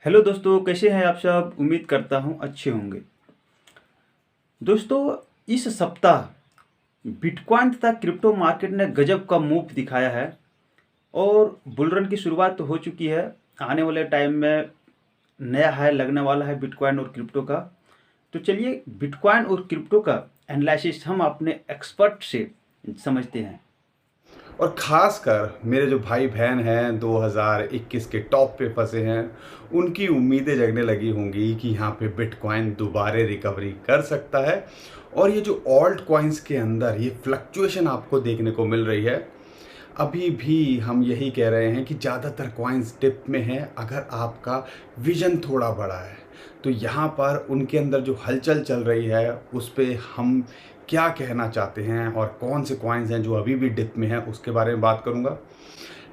Hello दोस्तों, कैसे हैं आप सब। उम्मीद करता हूं अच्छे होंगे। दोस्तों, इस सप्ताह बिटकॉइन तथा क्रिप्टो मार्केट ने गजब का मूव दिखाया है और बुल रन की शुरुआत तो हो चुकी है। आने वाले टाइम में नया हाई लगने वाला है बिटकॉइन और क्रिप्टो का। तो चलिए बिटकॉइन और क्रिप्टो का एनालिसिस हम अपने एक्सपर्ट से समझते हैं। और ख़ासकर मेरे जो भाई बहन हैं 2021 के टॉप पे फंसे हैं, उनकी उम्मीदें जगने लगी होंगी कि यहाँ पे बिटकॉइन दोबारा रिकवरी कर सकता है। और ये जो ऑल्ट कॉइन्स के अंदर ये फ्लक्चुएशन आपको देखने को मिल रही है, अभी भी हम यही कह रहे हैं कि ज़्यादातर कॉइन्स डिप में हैं। अगर आपका विज़न थोड़ा बड़ा है तो यहाँ पर उनके अंदर जो हलचल चल रही है उस पे हम क्या कहना चाहते हैं और कौन से कॉइन्स हैं जो अभी भी डिप में हैं उसके बारे में बात करूँगा।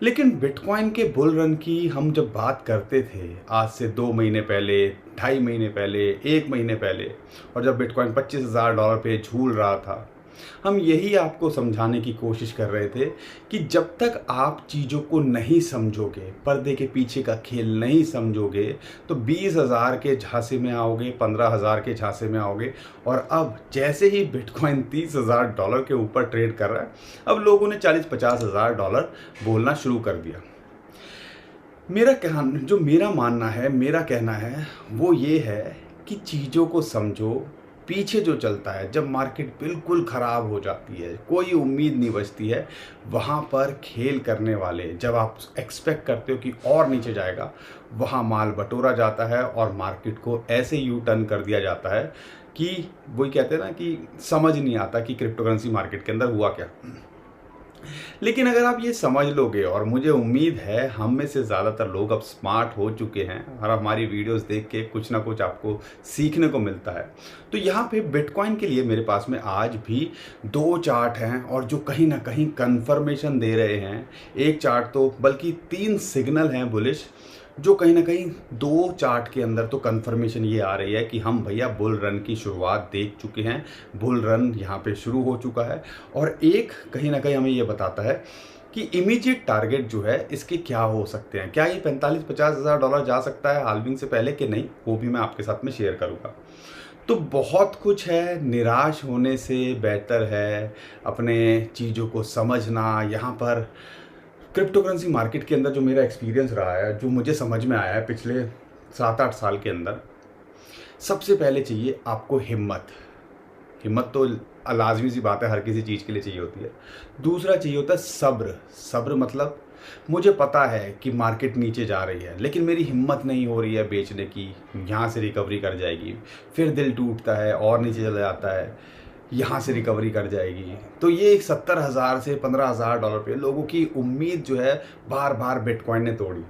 लेकिन बिटकॉइन के बुल रन की हम जब बात करते थे आज से 2 महीने पहले, 2.5 महीने पहले, 1 महीने पहले, और जब बिटकॉइन $25,000 पे झूल रहा था, हम यही आपको समझाने की कोशिश कर रहे थे कि जब तक आप चीज़ों को नहीं समझोगे, पर्दे के पीछे का खेल नहीं समझोगे, तो 20,000 के झांसे में आओगे, 15,000 के झांसे में आओगे। और अब जैसे ही बिटकॉइन $30,000 के ऊपर ट्रेड कर रहा है, अब लोगों ने 40-50,000 बोलना शुरू कर दिया। मेरा मानना है, मेरा कहना है वो ये है कि चीज़ों को समझो। पीछे जो चलता है, जब मार्केट बिल्कुल ख़राब हो जाती है, कोई उम्मीद नहीं बचती है, वहाँ पर खेल करने वाले, जब आप एक्सपेक्ट करते हो कि और नीचे जाएगा, वहाँ माल बटोरा जाता है और मार्केट को ऐसे यू टर्न कर दिया जाता है कि वही कहते हैं ना कि समझ नहीं आता कि क्रिप्टो करेंसी मार्केट के अंदर हुआ क्या। लेकिन अगर आप ये समझ लोगे, और मुझे उम्मीद है हम में से ज़्यादातर लोग अब स्मार्ट हो चुके हैं और हमारी वीडियोस देख के कुछ ना कुछ आपको सीखने को मिलता है, तो यहाँ पे बिटकॉइन के लिए मेरे पास में आज भी 2 चार्ट हैं और जो कहीं ना कहीं कन्फर्मेशन दे रहे हैं। एक चार्ट तो बल्कि 3 सिग्नल हैं बुलिश, जो कहीं ना कहीं 2 चार्ट के अंदर तो कंफर्मेशन ये आ रही है कि हम भैया बुल रन की शुरुआत देख चुके हैं, बुल रन यहाँ पे शुरू हो चुका है। और एक कहीं ना कहीं हमें ये बताता है कि इमीडिएट टारगेट जो है इसके क्या हो सकते हैं। क्या ये 45-50 हज़ार डॉलर जा सकता है हाल्विंग से पहले कि नहीं, वो भी मैं आपके साथ में शेयर करूँगा। तो बहुत कुछ है, निराश होने से बेहतर है अपने चीज़ों को समझना। यहाँ पर क्रिप्टो करेंसी मार्केट के अंदर जो मेरा एक्सपीरियंस रहा है, जो मुझे समझ में आया है पिछले 7-8 साल के अंदर, सबसे पहले चाहिए आपको हिम्मत। हिम्मत तो लाजमी सी बात है, हर किसी चीज़ के लिए चाहिए होती है। दूसरा चाहिए होता है सब्र। सब्र मतलब मुझे पता है कि मार्केट नीचे जा रही है, लेकिन मेरी हिम्मत नहीं हो रही है बेचने की, यहाँ से रिकवरी कर जाएगी। फिर दिल टूटता है और नीचे चला जाता है, यहाँ से रिकवरी कर जाएगी। तो ये 70,000 से $15,000 पे लोगों की उम्मीद जो है बार बार बिटकॉइन ने तोड़ी।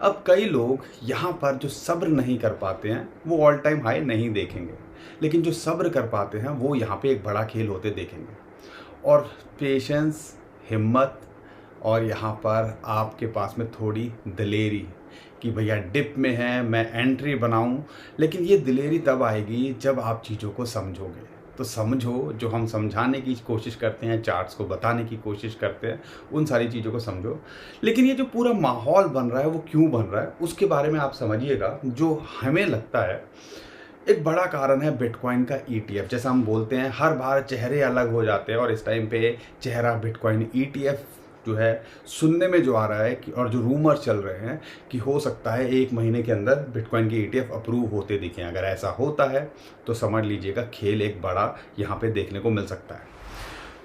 अब कई लोग यहाँ पर जो सब्र नहीं कर पाते हैं वो ऑल टाइम हाई नहीं देखेंगे, लेकिन जो सब्र कर पाते हैं वो यहाँ पे एक बड़ा खेल होते देखेंगे। और पेशेंस, हिम्मत, और यहाँ पर आपके पास में थोड़ी दिलेरी कि भैया डिप में है, मैं एंट्री बनाऊं। लेकिन ये दिलेरी तब आएगी जब आप चीज़ों को समझोगे। तो समझो, जो हम समझाने की कोशिश करते हैं, चार्ट्स को बताने की कोशिश करते हैं, उन सारी चीज़ों को समझो। लेकिन ये जो पूरा माहौल बन रहा है वो क्यों बन रहा है उसके बारे में आप समझिएगा। जो हमें लगता है एक बड़ा कारण है बिटकॉइन का ईटीएफ। जैसा हम बोलते हैं हर बार चेहरे अलग हो जाते हैं, और इस टाइम पे चेहरा बिटकॉइन ईटीएफ जो है सुनने में जो आ रहा है कि, और जो रूमर चल रहे हैं कि हो सकता है 1 महीने के अंदर बिटकॉइन के ईटीएफ अप्रूव होते दिखें। अगर ऐसा होता है तो समझ लीजिएगा खेल एक बड़ा यहाँ पे देखने को मिल सकता है।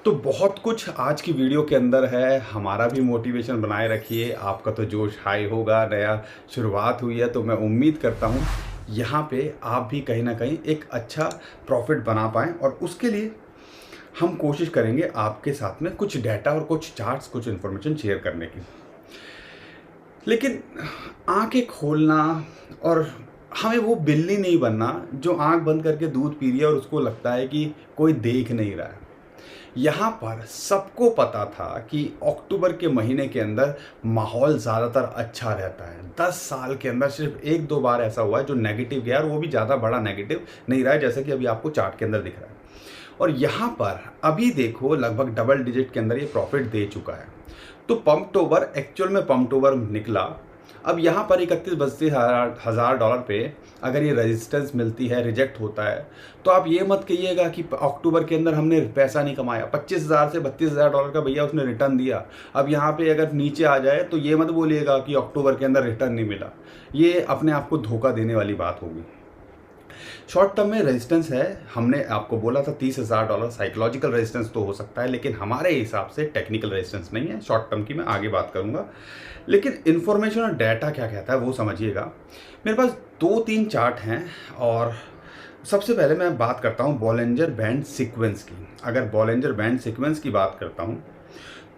तो बहुत कुछ आज की वीडियो के अंदर है। हमारा भी मोटिवेशन बनाए रखिए, आपका तो जोश हाई होगा, नया शुरुआत हुई है, तो मैं उम्मीद करता हूँ यहाँ पे आप भी कहीं ना कहीं एक अच्छा प्रॉफिट बना पाएँ। और उसके लिए हम कोशिश करेंगे आपके साथ में कुछ डाटा और कुछ चार्ट्स, कुछ इन्फॉर्मेशन शेयर करने की। लेकिन आंखें खोलना, और हमें वो बिल्ली नहीं बनना जो आंख बंद करके दूध पी रही है और उसको लगता है कि कोई देख नहीं रहा है। यहाँ पर सबको पता था कि अक्टूबर के महीने के अंदर माहौल ज़्यादातर अच्छा रहता है। 10 साल के अंदर सिर्फ 1-2 बार ऐसा हुआ है जो नेगेटिव गया, और वो भी ज़्यादा बड़ा नेगेटिव नहीं रहा है, जैसे कि अभी आपको चार्ट के अंदर दिख रहा है। और यहाँ पर अभी देखो लगभग डबल डिजिट के अंदर ये प्रॉफिट दे चुका है। तो पंपटोबर, एक्चुअल में पंपटोबर निकला अब यहाँ पर 31-32 हज़ार डॉलर पे अगर ये रेजिस्टेंस मिलती है, रिजेक्ट होता है, तो आप ये मत कहिएगा कि अक्टूबर के अंदर हमने पैसा नहीं कमाया। 25,000 से 32,000 डॉलर का भैया उसने रिटर्न दिया। अब यहाँ पे अगर नीचे आ जाए तो ये मत बोलिएगा कि अक्टूबर के अंदर रिटर्न नहीं मिला। ये अपने आप को धोखा देने वाली बात होगी। शॉर्ट टर्म में रेजिस्टेंस है, हमने आपको बोला था 30,000 डॉलर साइकोलॉजिकल रेजिस्टेंस तो हो सकता है, लेकिन हमारे हिसाब से टेक्निकल रेजिस्टेंस नहीं है। शॉर्ट टर्म की मैं आगे बात करूंगा, लेकिन इन्फॉर्मेशन और डाटा क्या कहता है वो समझिएगा। मेरे पास 2-3 चार्ट हैं और सबसे पहले मैं बात करता हूं बॉलिंजर बैंड सीक्वेंस की। अगर बॉलिंजर बैंड सीक्वेंस की बात करता हूं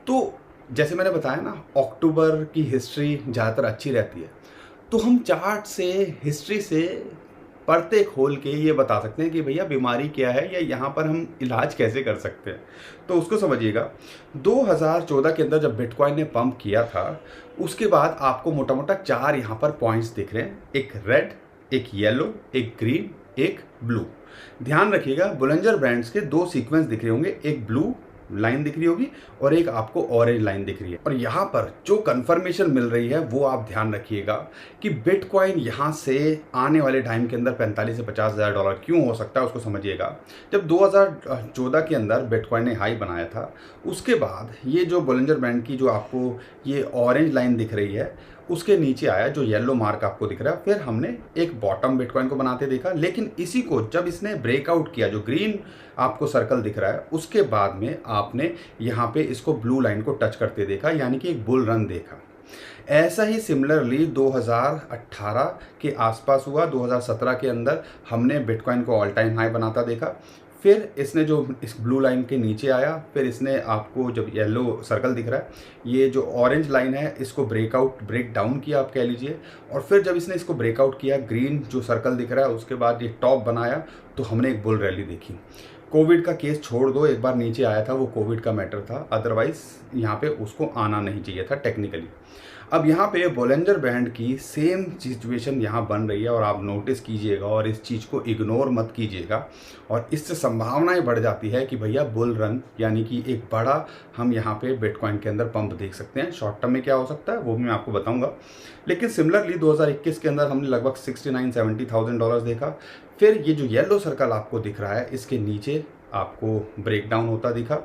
तो जैसे मैंने बताया ना, अक्टूबर की हिस्ट्री ज़्यादातर अच्छी रहती है, तो हम चार्ट से, हिस्ट्री से पढ़ते खोल के ये बता सकते हैं कि भैया बीमारी क्या है या यहाँ पर हम इलाज कैसे कर सकते हैं। तो उसको समझिएगा। 2014 के अंदर जब बिटकॉइन ने पंप किया था, उसके बाद आपको मोटा मोटा 4 यहाँ पर पॉइंट्स दिख रहे हैं, एक रेड, एक येलो, एक ग्रीन, एक ब्लू। ध्यान रखिएगा, बोलिंजर बैंड्स के 2 सीक्वेंस दिख रहे होंगे, एक ब्लू लाइन दिख रही होगी और एक आपको ऑरेंज लाइन दिख रही है। और यहाँ पर जो कंफर्मेशन मिल रही है वो आप ध्यान रखिएगा कि बिटकॉइन यहाँ से आने वाले टाइम के अंदर 45 से 50,000 डॉलर क्यों हो सकता है, उसको समझिएगा। जब 2014 के अंदर बिटकॉइन ने हाई बनाया था, उसके बाद ये जो बोलिंजर बैंड की जो आपको ये ऑरेंज लाइन दिख रही है, उसके नीचे आया जो येलो मार्क आपको दिख रहा है। फिर हमने एक बॉटम बिटकॉइन को बनाते देखा, लेकिन इसी को जब इसने ब्रेकआउट किया, जो ग्रीन आपको सर्कल दिख रहा है, उसके बाद में आपने यहाँ पे इसको ब्लू लाइन को टच करते देखा, यानी कि एक बुल रन देखा। ऐसा ही सिमिलरली 2018 के आसपास हुआ। 2017 के अंदर हमने बिटकॉइन को ऑल टाइम हाई बनाता देखा। फिर इसने जो इस ब्लू लाइन के नीचे आया, फिर इसने आपको जब येलो सर्कल दिख रहा है, ये जो ऑरेंज लाइन है, इसको ब्रेक डाउन किया आप कह लीजिए। और फिर जब इसने इसको ब्रेकआउट किया, ग्रीन जो सर्कल दिख रहा है, उसके बाद ये टॉप बनाया, तो हमने एक बुल रैली देखी। कोविड का केस छोड़ दो, एक बार नीचे आया था, वो कोविड का मैटर था, अदरवाइज यहाँ पे उसको आना नहीं चाहिए था टेक्निकली। अब यहाँ पे बोलिंजर बैंड की सेम सिचुएशन यहाँ बन रही है और आप नोटिस कीजिएगा और इस चीज़ को इग्नोर मत कीजिएगा। और इससे संभावनाएं बढ़ जाती है कि भैया बुल रन, यानी कि एक बड़ा हम यहाँ पे बिटकॉइन के अंदर पंप देख सकते हैं। शॉर्ट टर्म में क्या हो सकता है वो भी मैं आपको बताऊंगा। लेकिन सिमिलरली 2021 के अंदर हमने लगभग 69-70,000 डॉलर देखा। फिर ये जो येलो सर्कल आपको दिख रहा है, इसके नीचे आपको ब्रेक डाउन होता दिखा।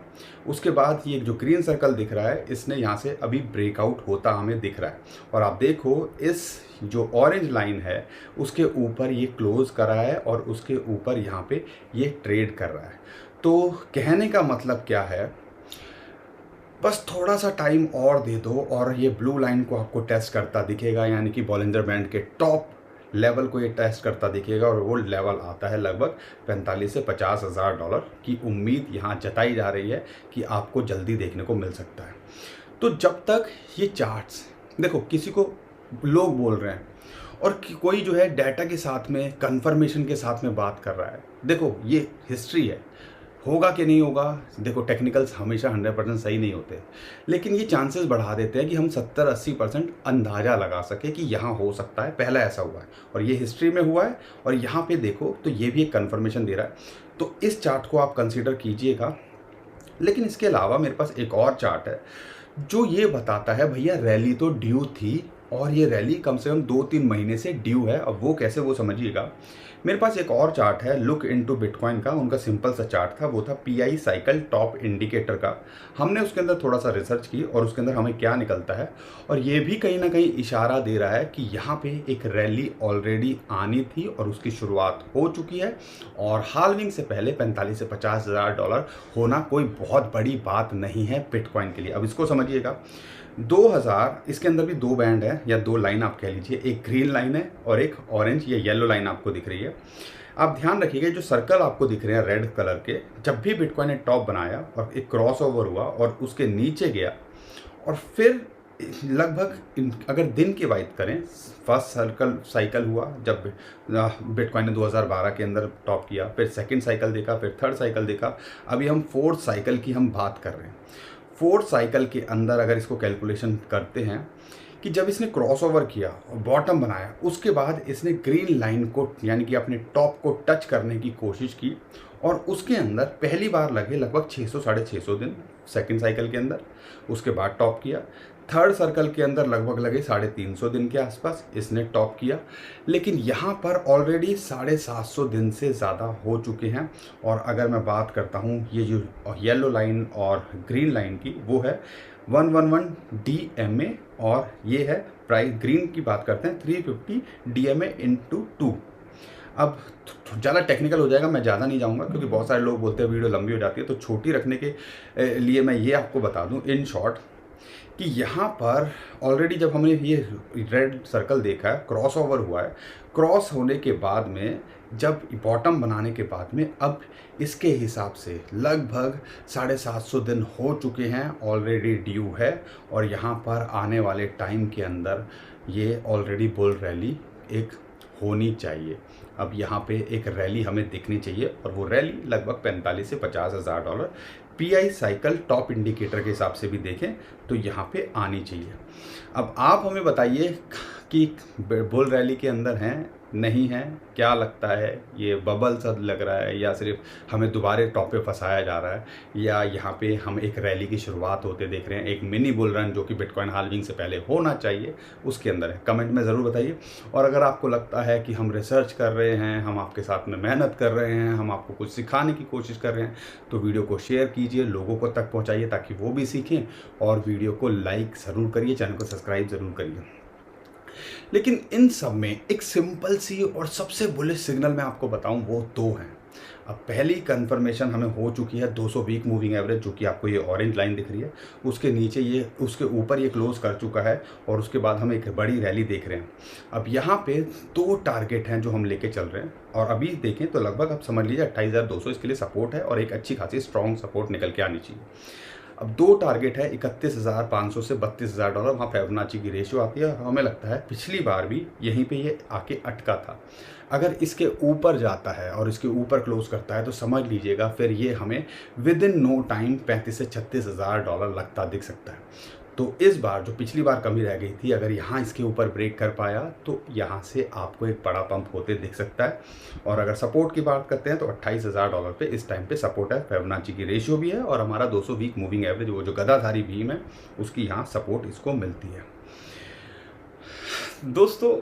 उसके बाद ये जो ग्रीन सर्कल दिख रहा है, इसने यहाँ से अभी ब्रेकआउट होता हमें दिख रहा है। और आप देखो, इस जो ऑरेंज लाइन है उसके ऊपर ये क्लोज कर रहा है और उसके ऊपर यहाँ पे ये ट्रेड कर रहा है। तो कहने का मतलब क्या है, बस थोड़ा सा टाइम और दे दो और ये ब्लू लाइन को आपको टेस्ट करता दिखेगा, यानी कि बॉलिंजर बैंड के टॉप लेवल को ये टेस्ट करता दिखेगा। और वो लेवल आता है लगभग 45 से 50,000 डॉलर की उम्मीद यहाँ जताई जा रही है कि आपको जल्दी देखने को मिल सकता है। तो जब तक ये चार्ट्स देखो, किसी को लोग बोल रहे हैं और कोई जो है डाटा के साथ में, कंफर्मेशन के साथ में बात कर रहा है। देखो, ये हिस्ट्री है, होगा कि नहीं होगा, देखो टेक्निकल्स हमेशा 100% सही नहीं होते, लेकिन ये चांसेस बढ़ा देते हैं कि हम 70-80% अंदाज़ा लगा सके कि यहाँ हो सकता है, पहला ऐसा हुआ है और ये हिस्ट्री में हुआ है। और यहाँ पे देखो तो ये भी एक कंफर्मेशन दे रहा है। तो इस चार्ट को आप कंसीडर कीजिएगा। लेकिन इसके अलावा मेरे पास एक और चार्ट है जो ये बताता है भैया रैली तो ड्यू थी और ये रैली कम से कम 2-3 महीने से ड्यू है। अब वो कैसे, वो समझिएगा। मेरे पास एक और चार्ट है लुक इनटू बिटकॉइन का, उनका सिंपल सा चार्ट था, वो था पीआई साइकिल टॉप इंडिकेटर का। हमने उसके अंदर थोड़ा सा रिसर्च की और उसके अंदर हमें क्या निकलता है, और ये भी कहीं ना कहीं इशारा दे रहा है कि यहाँ पे एक रैली ऑलरेडी आनी थी और उसकी शुरुआत हो चुकी है। और हाल्विंग से पहले 45 से 50,000 डॉलर होना कोई बहुत बड़ी बात नहीं है बिटकॉइन के लिए। अब इसको समझिएगा, 2000 इसके अंदर भी 2 बैंड है या 2 लाइन आप कह लीजिए, एक ग्रीन लाइन है और एक ऑरेंज या येलो लाइन आपको दिख रही है। आप ध्यान रखिएगा, जो सर्कल आपको दिख रहे हैं रेड कलर के, जब भी बिटकॉइन ने टॉप बनाया और एक क्रॉस ओवर हुआ और उसके नीचे गया और फिर लगभग अगर दिन की बात करें, फर्स्ट साइकिल हुआ जब बिटकॉइन ने 2012 के अंदर टॉप किया, फिर सेकंड साइकिल देखा, फिर थर्ड साइकिल देखा, अभी हम फोर्थ साइकिल की हम बात कर रहे हैं। फोर्थ साइकिल के अंदर अगर इसको कैलकुलेशन करते हैं कि जब इसने क्रॉस ओवर किया और बॉटम बनाया, उसके बाद इसने ग्रीन लाइन को यानी कि अपने टॉप को टच करने की कोशिश की और उसके अंदर पहली बार लगे लगभग 600-650 दिन सेकंड साइकिल के अंदर। उसके बाद टॉप किया, थर्ड सर्कल के अंदर लगभग लगे 350 दिन के आसपास इसने टॉप किया, लेकिन यहाँ पर ऑलरेडी 750 दिन से ज़्यादा हो चुके हैं। और अगर मैं बात करता हूँ ये जो येलो लाइन और ग्रीन लाइन की, वो है 111 DMA, और ये है प्राइस, ग्रीन की बात करते हैं 350 DMA × 2। अब ज़्यादा टेक्निकल हो जाएगा, मैं ज़्यादा नहीं जाऊंगा क्योंकि बहुत सारे लोग बोलते हैं वीडियो लंबी हो जाती है, तो छोटी रखने के लिए मैं ये आपको बता दूं इन शॉर्ट कि यहाँ पर ऑलरेडी जब हमने ये रेड सर्कल देखा है, क्रॉस ओवर हुआ है, क्रॉस होने के बाद में जब बॉटम बनाने के बाद में अब इसके हिसाब से लगभग 750 दिन हो चुके हैं, ऑलरेडी ड्यू है। और यहाँ पर आने वाले टाइम के अंदर ये ऑलरेडी बुल रैली एक होनी चाहिए। अब यहाँ पे एक रैली हमें दिखनी चाहिए, और वो रैली लगभग 45 से 50 हज़ार dollar PI cycle top indicator के हिसाब से भी देखें तो यहाँ पे आनी चाहिए। अब आप हमें बताइए कि बुल रैली के अंदर हैं नहीं है, क्या लगता है, ये बबल सा लग रहा है या सिर्फ हमें दोबारा टॉप पे फंसाया जा रहा है, या यहाँ पे हम एक रैली की शुरुआत होते देख रहे हैं, एक मिनी बुल रन जो कि बिटकॉइन हाल्विंग से पहले होना चाहिए उसके अंदर है। कमेंट में ज़रूर बताइए। और अगर आपको लगता है कि हम रिसर्च कर रहे हैं, हम आपके साथ में मेहनत कर रहे हैं, हम आपको कुछ सिखाने की कोशिश कर रहे हैं, तो वीडियो को शेयर कीजिए, लोगों को तक पहुँचाइए ताकि वो भी सीखें, और वीडियो को लाइक ज़रूर करिए, चैनल को सब्सक्राइब ज़रूर करिए। लेकिन इन सब में एक सिंपल सी और सबसे बुलिश सिग्नल मैं आपको बताऊं, वो दो हैं। अब पहली कंफर्मेशन हमें हो चुकी है 200 वीक मूविंग एवरेज, जो कि आपको ये ऑरेंज लाइन दिख रही है, उसके नीचे ये, उसके ऊपर ये क्लोज कर चुका है, और उसके बाद हम एक बड़ी रैली देख रहे हैं। अब यहाँ पे दो टारगेट हैं जो हम लेके चल रहे हैं, और अभी देखें तो लगभग आप समझ लीजिए 28,200 इसके लिए सपोर्ट है, और एक अच्छी खासी स्ट्रॉन्ग सपोर्ट निकल के आनी चाहिए। अब दो टारगेट है 31,500 से 32,000 डॉलर, वहाँ फिबोनाची की रेशियो आती है, और हमें लगता है पिछली बार भी यहीं पे ये आके अटका था। अगर इसके ऊपर जाता है और इसके ऊपर क्लोज करता है तो समझ लीजिएगा फिर ये हमें विद इन नो टाइम 35 से 36,000 डॉलर लगता दिख सकता है। तो इस बार जो पिछली बार कमी रह गई थी, अगर यहाँ इसके ऊपर ब्रेक कर पाया तो यहाँ से आपको एक बड़ा पंप होते दिख सकता है। और अगर सपोर्ट की बात करते हैं तो 28,000 डॉलर पे इस टाइम पे सपोर्ट है, फिबोनाची की रेशियो भी है, और हमारा 200 वीक मूविंग एवरेज, वो जो गदाधारी भीम है, उसकी यहाँ सपोर्ट इसको मिलती है। दोस्तों,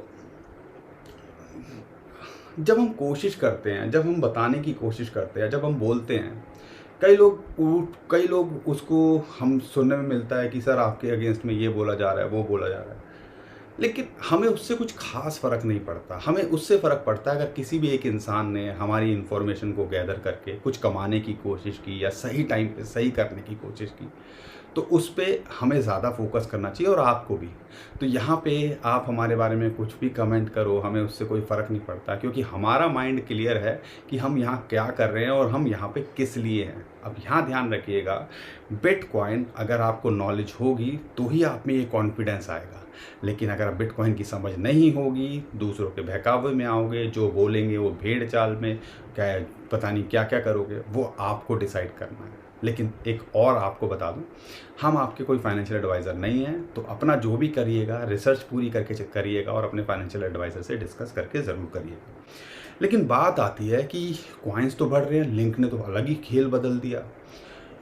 जब हम कोशिश करते हैं, जब हम बताने की कोशिश करते हैं, जब हम बोलते हैं, कई लोग उसको हम सुनने में मिलता है कि सर आपके अगेंस्ट में ये बोला जा रहा है, वो बोला जा रहा है, लेकिन हमें उससे कुछ खास फ़र्क नहीं पड़ता। हमें उससे फ़र्क पड़ता है अगर किसी भी एक इंसान ने हमारी इन्फॉर्मेशन को गैदर करके कुछ कमाने की कोशिश की, या सही टाइम पे सही करने की कोशिश की, तो उस पर हमें ज़्यादा फोकस करना चाहिए, और आपको भी। तो यहाँ पे आप हमारे बारे में कुछ भी कमेंट करो, हमें उससे कोई फ़र्क नहीं पड़ता, क्योंकि हमारा माइंड क्लियर है कि हम यहाँ क्या कर रहे हैं और हम यहाँ पे किस लिए हैं। अब यहाँ ध्यान रखिएगा, बिटकॉइन अगर आपको नॉलेज होगी तो ही आप में ये कॉन्फिडेंस आएगा, लेकिन अगर बिटकॉइन की समझ नहीं होगी, दूसरों के बहकावे में आओगे, जो बोलेंगे वो भेड़ चाल में क्या पता नहीं क्या क्या करोगे, वो आपको डिसाइड करना है। लेकिन एक और आपको बता दूं, हम आपके कोई फाइनेंशियल एडवाइज़र नहीं हैं, तो अपना जो भी करिएगा रिसर्च पूरी करके करिएगा, और अपने फाइनेंशियल एडवाइज़र से डिस्कस करके ज़रूर करिएगा। लेकिन बात आती है कि कॉइन्स तो बढ़ रहे हैं, लिंक ने तो अलग ही खेल बदल दिया।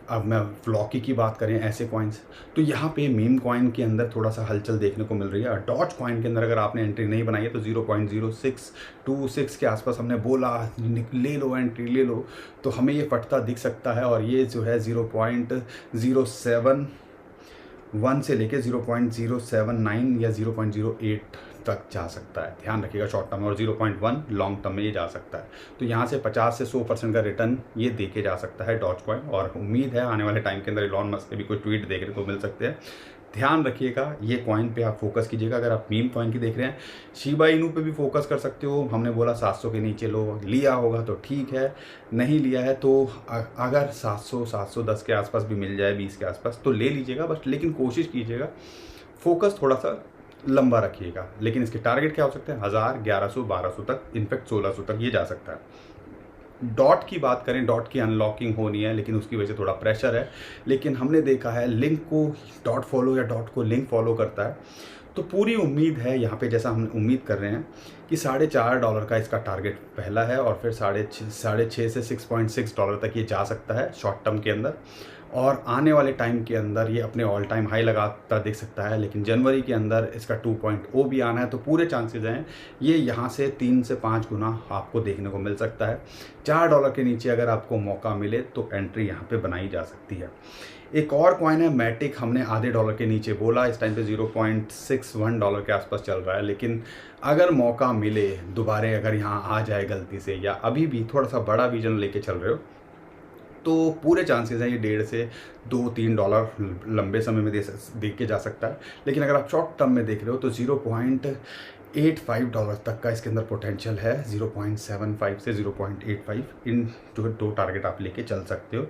अब मैं फ्लॉकी की बात करें, ऐसे कॉइन्स, तो यहाँ पे मीम कॉइन के अंदर थोड़ा सा हलचल देखने को मिल रही है। और डॉज कॉइन के अंदर अगर आपने एंट्री नहीं बनाई है तो 0.0626 के आसपास हमने बोला ले लो, एंट्री ले लो, तो हमें ये फटता दिख सकता है। और ये जो है 0.071 से लेके 0.079 या 0.08 तक जा सकता है, ध्यान रखिएगा शॉर्ट टर्म में, और 0.1 लॉन्ग टर्म में ये जा सकता है। तो यहाँ से 50 से 100% का रिटर्न ये देके जा सकता है डॉज कॉइन, और उम्मीद है आने वाले टाइम के अंदर एलॉन मस्क के भी कुछ ट्वीट देखने को मिल सकते हैं। ध्यान रखिएगा, ये कॉइन पे आप फोकस कीजिएगा। अगर आप मीम कॉइन की देख रहे हैं, शिबा इनू पे भी फोकस कर सकते हो। हमने बोला 700 के नीचे लो, लिया होगा तो ठीक है, नहीं लिया है तो अगर 700 710 के आसपास भी मिल जाए, 20 के आसपास, तो ले लीजिएगा बस। लेकिन कोशिश कीजिएगा फोकस थोड़ा सा लंबा रखिएगा। लेकिन इसके टारगेट क्या हो सकते हैं, 1000, 1100, 1200 तक, इनफैक्ट 1600 तक ये जा सकता है। डॉट की बात करें, डॉट की अनलॉकिंग होनी है, लेकिन उसकी वजह से थोड़ा प्रेशर है। लेकिन हमने देखा है लिंक को डॉट फॉलो या डॉट को लिंक फॉलो करता है, तो पूरी उम्मीद है यहाँ पे, जैसा हम उम्मीद कर रहे हैं कि $4.5 का इसका टारगेट पहला है, और फिर 6.5 से $6.6 तक ये जा सकता है शॉर्ट टर्म के अंदर। और आने वाले टाइम के अंदर ये अपने ऑल टाइम हाई लगाता दिख सकता है, लेकिन जनवरी के अंदर इसका 2.0 भी आना है, तो पूरे चांसेस हैं ये यहाँ से 3 से 5 गुना आपको देखने को मिल सकता है। $4 के नीचे अगर आपको मौका मिले तो एंट्री यहाँ पे बनाई जा सकती है। एक और कॉइन है मैटिक, हमने आधे डॉलर के नीचे बोला, इस टाइम पे $0.61 के आसपास चल रहा है, लेकिन अगर मौका मिले दोबारा अगर यहाँ आ जाए गलती से, या अभी भी थोड़ा सा बड़ा विजन लेके चल रहे हो, तो पूरे चांसेस हैं ये $1.5 से $2-3 लंबे समय में देख के जा सकता है। लेकिन अगर आप शॉर्ट टर्म में देख रहे हो तो $0.85 तक का इसके अंदर पोटेंशियल है। 0.75 से 0.85 इन जो 2 टारगेट आप लेके चल सकते हो।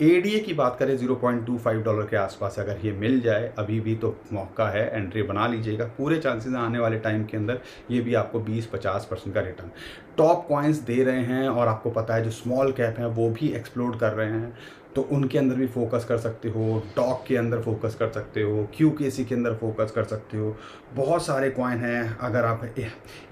एडीए की बात करें $0.25 के आसपास अगर ये मिल जाए अभी भी तो मौका है, एंट्री बना लीजिएगा। पूरे चांसेस हैं आने वाले टाइम के अंदर ये भी आपको 20-50% का रिटर्न टॉप कॉइन्स दे रहे हैं। और आपको पता है जो स्मॉल कैप हैं वो भी एक्सप्लोड कर रहे हैं, तो उनके अंदर भी फोकस कर सकते हो, डॉक के अंदर फोकस कर सकते हो, QKC के अंदर फोकस कर सकते हो। बहुत सारे कॉइन हैं, अगर आप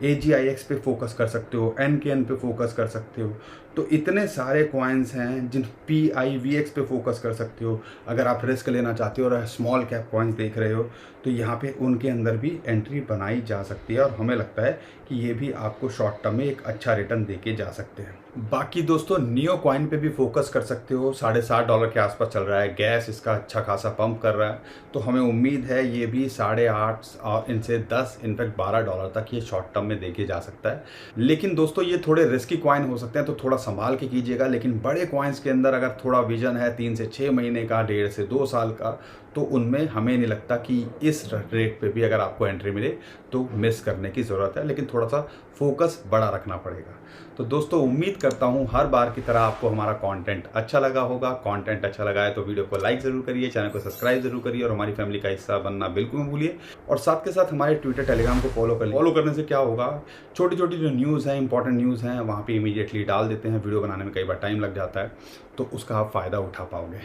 AGIX पे फोकस कर सकते हो, NKN पे फोकस कर सकते हो, तो इतने सारे कॉइन्स हैं जिन PIVX पे फोकस कर सकते हो। अगर आप रिस्क लेना चाहते हो और स्मॉल कैप कॉइन्स देख रहे हो तो यहाँ पे उनके अंदर भी एंट्री बनाई जा सकती है, और हमें लगता है कि ये भी आपको शॉर्ट टर्म में एक अच्छा रिटर्न देके जा सकते हैं। बाकी दोस्तों नियो कॉइन पे भी फोकस कर सकते हो, $7.5 के आसपास चल रहा है, गैस इसका अच्छा खासा पंप कर रहा है, तो हमें उम्मीद है ये भी 8.5 और इनसे 10 इनफैक्ट $12 तक ये शॉर्ट टर्म में देके जा सकता है। लेकिन दोस्तों ये थोड़े रिस्की कॉइन हो सकते हैं, तो थोड़ा संभाल के कीजिएगा। लेकिन बड़े कॉइन्स के अंदर अगर थोड़ा विजन है 3 से 6 महीने का, 1.5 से 2 साल का, तो उनमें हमें नहीं लगता कि इस रेट पे भी अगर आपको एंट्री मिले तो मिस करने की ज़रूरत है, लेकिन थोड़ा सा फोकस बड़ा रखना पड़ेगा। तो दोस्तों उम्मीद करता हूँ हर बार की तरह आपको हमारा कंटेंट अच्छा लगा होगा। कंटेंट अच्छा लगा है तो वीडियो को लाइक ज़रूर करिए, चैनल को सब्सक्राइब जरूर करिए, और हमारी फैमिली का हिस्सा बनना बिल्कुल मत भूलिए। और साथ के साथ हमारे ट्विटर टेलीग्राम को फॉलो कर लीजिए। फॉलो करने से क्या होगा, छोटी छोटी जो न्यूज़ हैं, इंपॉर्टेंट न्यूज़ हैं, वहाँ पर इमीडिएटली डाल देते हैं। वीडियो बनाने में कई बार टाइम लग जाता है, तो उसका आप फ़ायदा उठा पाओगे।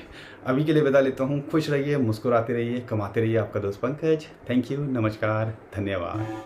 अभी के लिए विदा लेता हूँ। खुश रहिए, मुस्कुराते रहिए, कमाते रहिए। आपका दोस्त पंकज। थैंक यू, नमस्कार, धन्यवाद।